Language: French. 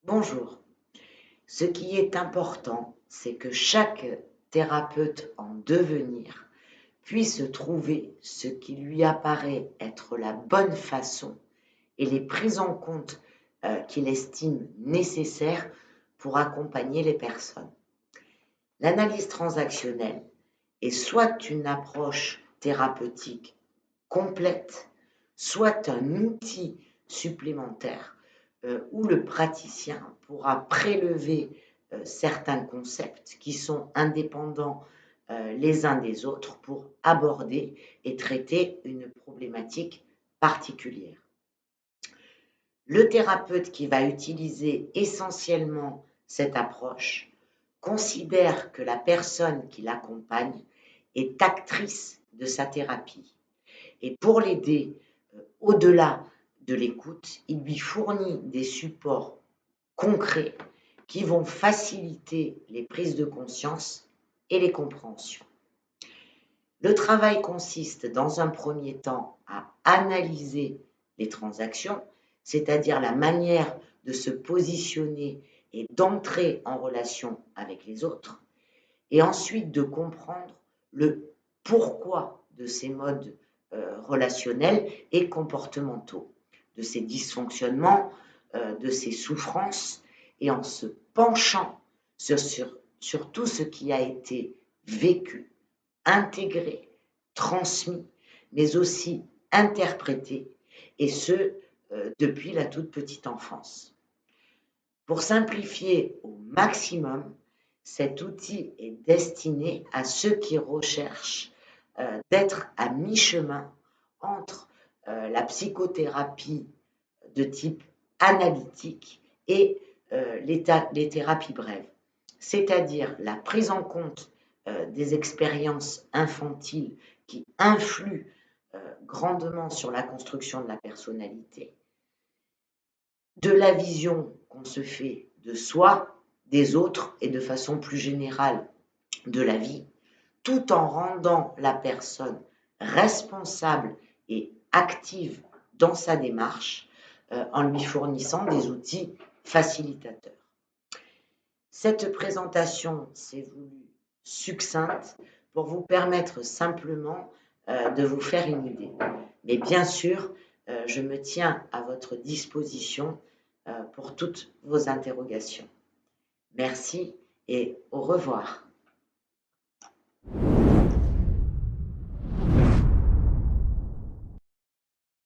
Bonjour. Ce qui est important, c'est que chaque thérapeute en devenir puisse trouver ce qui lui apparaît être la bonne façon et les prises en compte qu'il estime nécessaires pour accompagner les personnes. L'analyse transactionnelle est soit une approche thérapeutique complète, soit un outil supplémentaire où le praticien pourra prélever certains concepts qui sont indépendants les uns des autres pour aborder et traiter une problématique particulière. Le thérapeute qui va utiliser essentiellement cette approche considère que la personne qui l'accompagne est actrice de sa thérapie. Et pour l'aider, au-delà de l'écoute, il lui fournit des supports concrets qui vont faciliter les prises de conscience et les compréhensions. Le travail consiste dans un premier temps à analyser les transactions, c'est-à-dire la manière de se positionner et d'entrer en relation avec les autres, et ensuite de comprendre le pourquoi de ces modes relationnels et comportementaux, de ces dysfonctionnements, de ces souffrances, et en se penchant sur tout ce qui a été vécu, intégré, transmis, mais aussi interprété, et ce, depuis la toute petite enfance. Pour simplifier au maximum, cet outil est destiné à ceux qui recherchent d'être à mi-chemin entre la psychothérapie de type analytique et les thérapies brèves, c'est-à-dire la prise en compte des expériences infantiles qui influent grandement sur la construction de la personnalité, de la vision qu'on se fait de soi, des autres et de façon plus générale de la vie, tout en rendant la personne responsable et active dans sa démarche en lui fournissant des outils facilitateurs. Cette présentation s'est voulue succincte pour vous permettre simplement de vous faire une idée. Mais bien sûr, je me tiens à votre disposition pour toutes vos interrogations. Merci et au revoir.